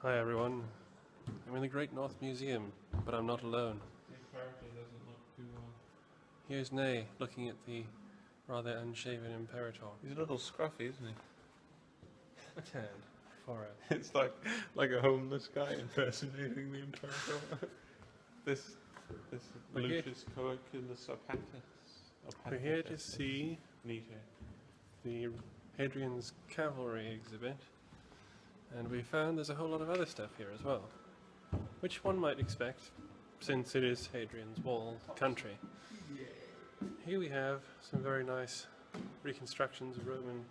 Hi everyone, I'm in the Great North Museum, but I'm not alone. The character doesn't look too well. Here's Nay looking at the rather unshaven Imperator. He's a little scruffy, isn't he? Tan, forehead. It's like a homeless guy impersonating the Imperator. this Lucius Coaculus Opatus. We're here to see Nito. the Hadrian's Cavalry exhibit, and we found there's a whole lot of other stuff here as well, which one might expect since it is Hadrian's Wall country. Here we have some very nice reconstructions of Roman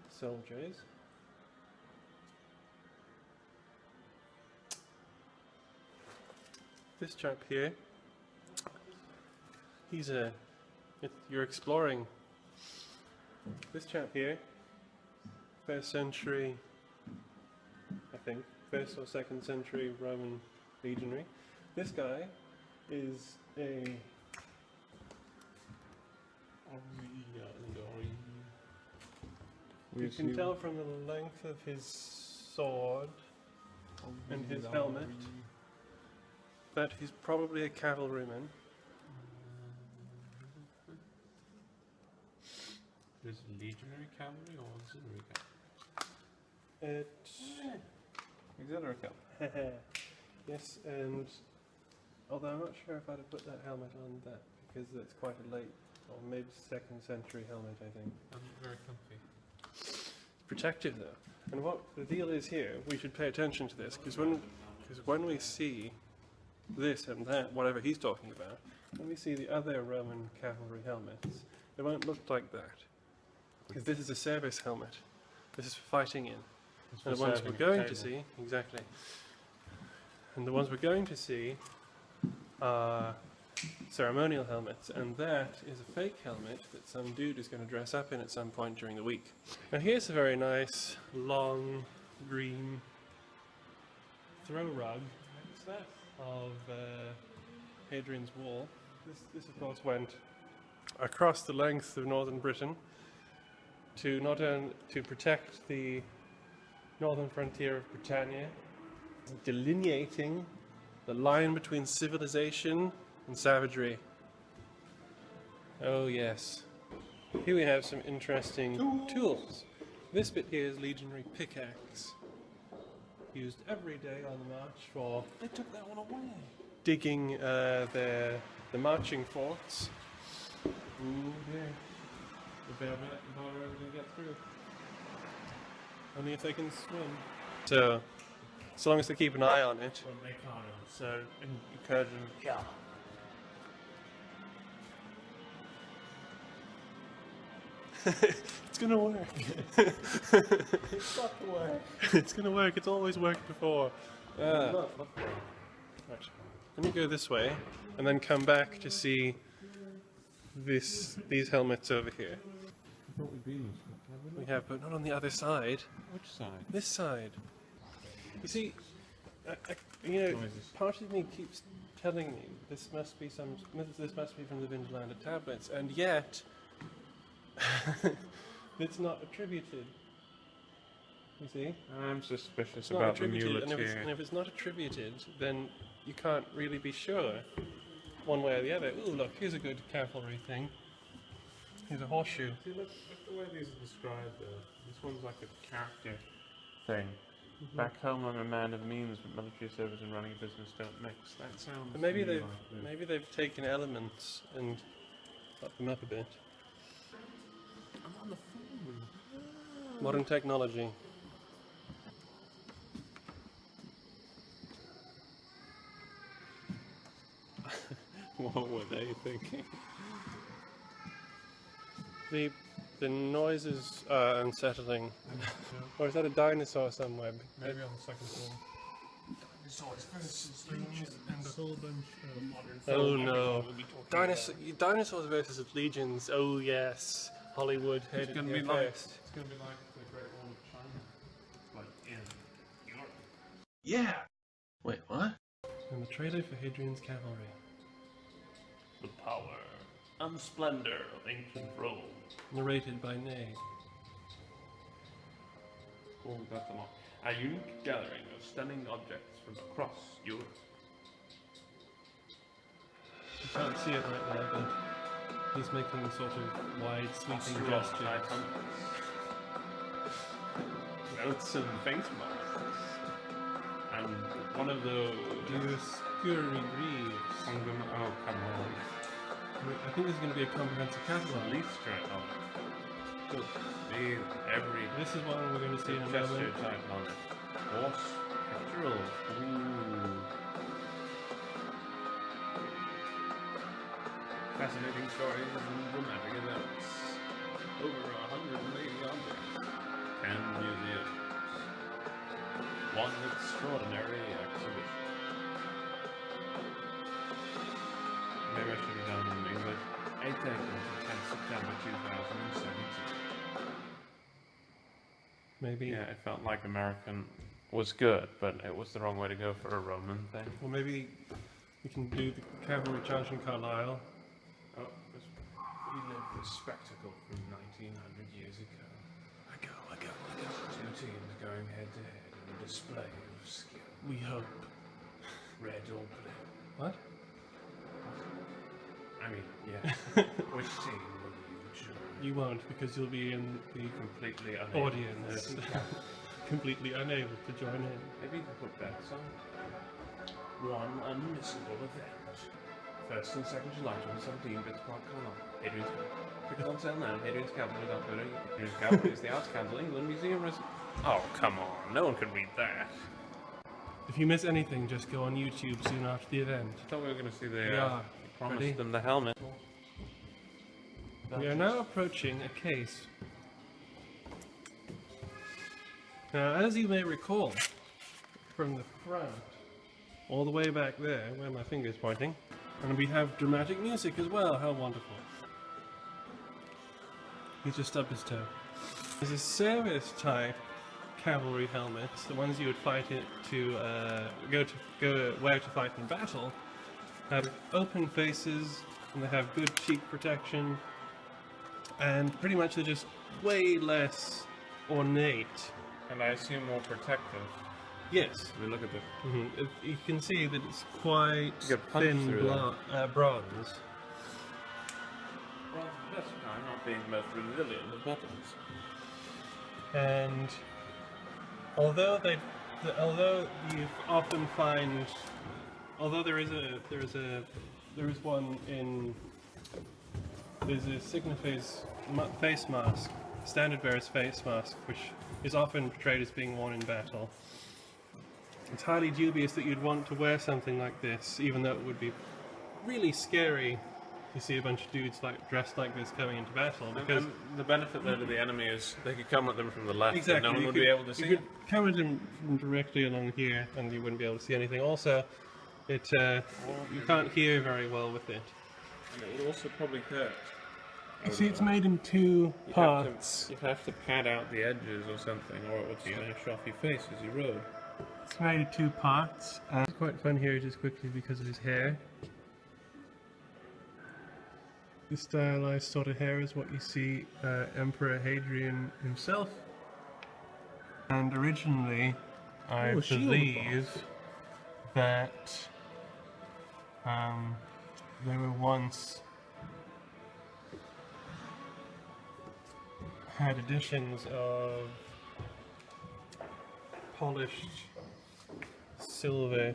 soldiers. This chap here, you're exploring. This chap here, 1st century, I think, 1st or 2nd century Roman legionary. This guy is a you can tell from the length of his sword and his helmet that he's probably a cavalryman. Is it legionary cavalry or auxiliary cavalry? Auxiliary cavalry. Yes, and although I'm not sure if I'd have put that helmet on that because it's quite a late or mid-2nd century helmet, I think. Very comfy. Protective though. And what the deal is here, we should pay attention to this because when we see this and that, whatever he's talking about, when we see the other Roman cavalry helmets, they won't look like that. Because this is a service helmet. This is for fighting in. And the ones we're going to see, exactly. And the ones we're going to see are ceremonial helmets, and that is a fake helmet that some dude is going to dress up in at some point during the week. Now here's a very nice, long, green throw rug of Hadrian's Wall. This of course went across the length of northern Britain to not only to protect the northern frontier of Britannia, delineating the line between civilization and savagery. Oh yes. Here we have some interesting tools. This bit here is Legionary Pickaxe, used every day on the march for They took that one away. digging the marching forts. Ooh, dear. The bayonet and bar are going to get through. Only if they can swim. So, as long as they keep an eye on it. Well, they can't. So, incursion. Yeah. It's gonna work. It's got to work. It's gonna work. It's always worked before. Right. Let me go this way, and then come back to see these helmets over here. I thought we'd been this way. We have, but not on the other side. Which side? This side. You see, part of me keeps telling me this must be from the Vindolanda tablets, and yet it's not attributed. You see? I'm suspicious It's not about the attributed, muleteer. and if it's not attributed, then you can't really be sure one way or the other. Ooh, look, here's a good cavalry thing. Here's a horseshoe. See, look the way these are described though. This one's like a character thing. Back home I'm a man of means, but military service and running a business don't mix. That sounds But maybe to me they've like this. maybe they've taken elements and up them up a bit. I'm on the phone. Modern technology. What were they thinking? The noises are unsettling. Or is that a dinosaur somewhere? Maybe on the second floor. Dinosaurs versus legions and a whole bunch of modern Oh no. Dinosaurs versus legions. Oh yes. Hollywood It's headed gonna here be like first. it's gonna be like the Great Wall of China. Like in Europe. Yeah! Wait, what? And the trailer for Hadrian's Cavalry. The power and splendor of ancient Rome. Narrated by Nay. Oh, that's a lot. A unique gathering of stunning objects from across Europe. You can't see it right there, but he's making sort of wide, sweeping gestures. Notes and face masks. And one of those... Dioscuri Greaves. Oh, come on. I think this is going to be a comprehensive catalog. At least try it on. Good. This is one we're going to see in a moment. type helmet. Horse, pectorals. Ooh. Fascinating stories and dramatic events. Over 180 objects. 10 museums. One extraordinary exhibition. Maybe I should have done it in English. 8th April to 10th September 2017. Maybe. Yeah, it felt like American was good, but it was the wrong way to go for a Roman thing. Well, maybe we can do the cavalry charge in Carlisle. Oh, we lived this spectacle from 1900 years ago. I go. Two teams going head to head in a display of skill. We hope. Red or blue. What? I mean, yeah. Which team will you choose? You won't, because you'll be in the Completely unable. audience. Completely unable to join in. Maybe you can put bets on. One unmissable event. 1st and 2nd July 2017, Bits Park Carlisle. Hadrian's Cavalry. Tickets on sale now. Hadrian's Cavalry. Hadrian's Cavalry is the Arts Council England Museum resident. Oh, come on. No one can read that. If you miss anything, just go on YouTube soon after the event. I thought we were going to see the... Yeah. Promised Ready? them the helmet. We are now approaching a case. Now, as you may recall, from the front, all the way back there, where my finger's pointing, and we have dramatic music as well. How wonderful. He just stubbed his toe. There's a service type cavalry helmets, the ones you would fight it to wear to fight in battle, have open faces and they have good cheek protection, and pretty much they're just way less ornate. And I assume more protective. Yes. I mean, look at this. You can see that it's quite You get punched thin through bronze. Bronze is the best kind, not being the most resilient of weapons. And although you often find, although there is a Signifi's face mask, standard bearer's face mask, which is often portrayed as being worn in battle. It's highly dubious that you'd want to wear something like this, even though it would be really scary to see a bunch of dudes dressed like this coming into battle. Because the benefit there to the enemy is they could come at them from the left, exactly, and no one would be able to see you could come at them from directly along here, and you wouldn't be able to see anything. Also, you can't hear very well with it. And it would also probably hurt. You see, it's made in two parts. You'd have to pad out the edges or something, or it would smash off your face as you rode. It's made in two parts. It's quite fun here just quickly because of his hair. The stylized sort of hair is what you see Emperor Hadrian himself. And originally, I believe that they were once had editions of polished silver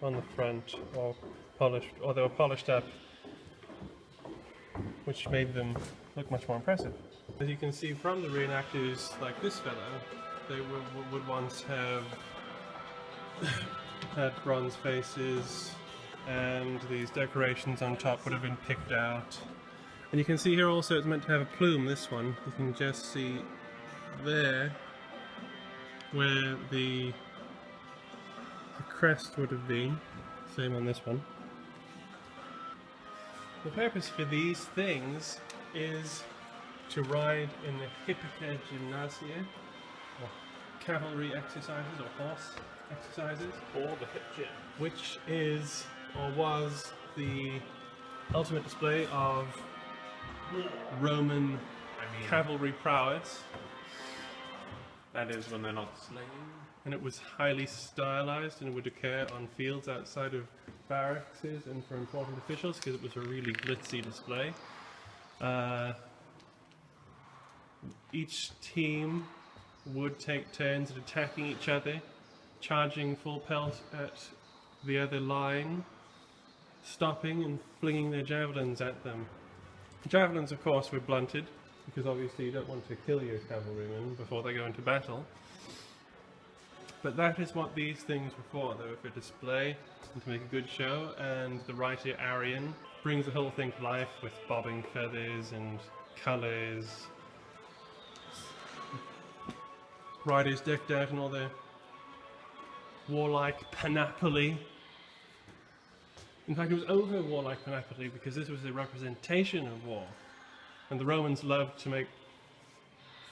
on the front, or they were polished up, which made them look much more impressive. As you can see from the reenactors like this fellow, they would once have had bronze faces, and these decorations on top would have been picked out. And you can see here also it's meant to have a plume, this one. You can just see there where the crest would have been. Same on this one. The purpose for these things is to ride in the Hippica Gymnasia, or cavalry exercises, or horse exercises, Or the hip gym. which is, or was, the ultimate display of Roman cavalry prowess. That is when they're not slaying. And it was highly stylized and would occur on fields outside of barracks and for important officials because it was a really glitzy display. Each team would take turns at attacking each other, charging full pelt at the other line, stopping and flinging their javelins at them. Javelins, of course, were blunted, because obviously you don't want to kill your cavalrymen before they go into battle. But that is what these things were for. They were for display and to make a good show, and the writer Hadrian brings the whole thing to life with bobbing feathers and colours. Riders decked out in all their warlike panoply. In fact, it was over warlike panoply because this was a representation of war. And the Romans loved to make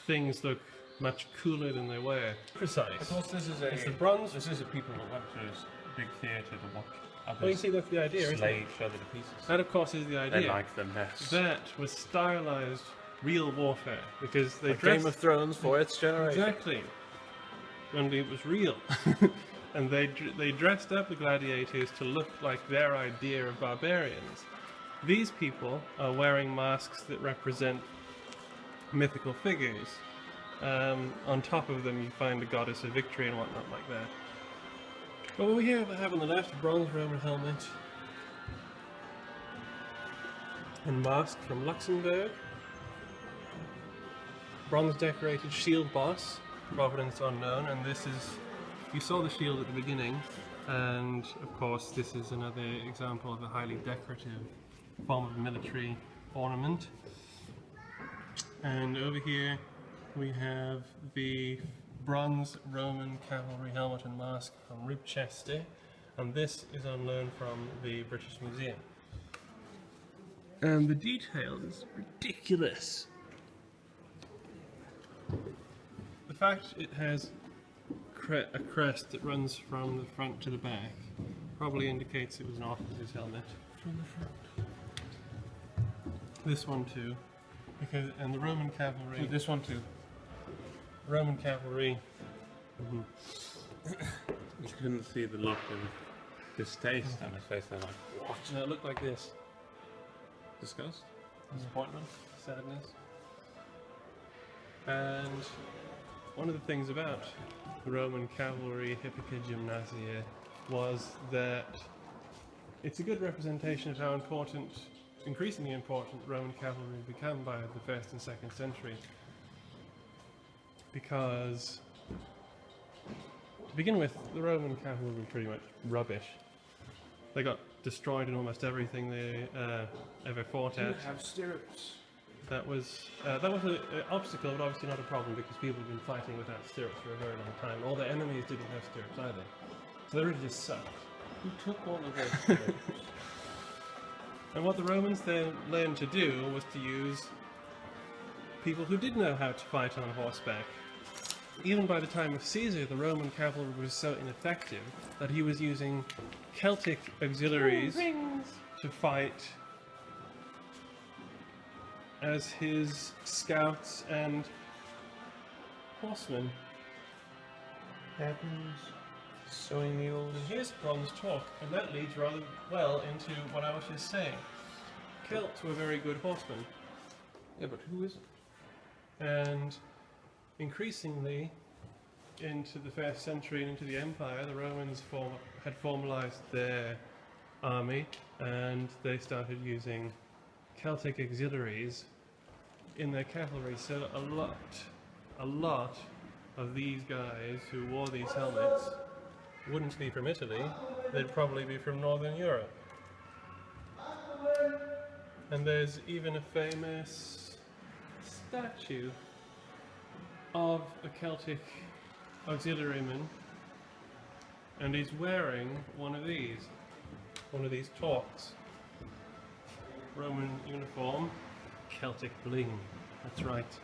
things look much cooler than they were. Precise. Of course, this is It's the bronze. This is a people that went to this big theatre to watch others Well, you see, that's the idea, isn't slay it? each other to pieces. That, of course, is the idea. They like them best. That was stylized real warfare because they Like dressed... Game of Thrones for its generation. Exactly. Only it was real. And they dressed up the gladiators to look like their idea of barbarians. These people are wearing masks that represent mythical figures. On top of them you find the goddess of victory and whatnot like that. But what we have on the left, a bronze Roman helmet and mask from Luxembourg. Bronze decorated shield boss, provenance unknown, and this is, you saw the shield at the beginning, and of course this is another example of a highly decorative form of military ornament. And over here we have the bronze Roman cavalry helmet and mask from Ribchester, and this is on loan from the British Museum. And the detail is ridiculous. The fact it has a crest that runs from the front to the back probably indicates it was an officer's helmet. From the front. This one too, because and the Roman cavalry. This one too. Roman cavalry. You couldn't see the look of distaste on his face. They're like, what? It looked like this. Disgust? Disappointment, sadness. And one of the things about the Roman cavalry Hippica Gymnasia was that it's a good representation of how important, increasingly important, Roman cavalry become by the 1st and 2nd century. Because, to begin with, the Roman cavalry were pretty much rubbish. They got destroyed in almost everything they ever fought at. You have stirrups. That was an obstacle, but obviously not a problem because people had been fighting without stirrups for a very long time. All their enemies didn't have stirrups either. So they really just sucked. Who took all of those stirrups? And what the Romans then learned to do was to use people who did know how to fight on horseback. Even by the time of Caesar, the Roman cavalry was so ineffective that he was using Celtic auxiliaries to fight as his scouts and horsemen. Happens. Sewing needles. And here's bronze talk, and that leads rather well into what I was just saying. Celts were very good horsemen. Yeah, but who is it? And increasingly, into the 1st century and into the Empire, the Romans had formalized their army, and they started using Celtic auxiliaries in their cavalry. So a lot of these guys who wore these helmets wouldn't be from Italy, they'd probably be from Northern Europe. And there's even a famous statue of a Celtic auxiliaryman, and he's wearing one of these torques. Roman uniform, Celtic bling, that's right.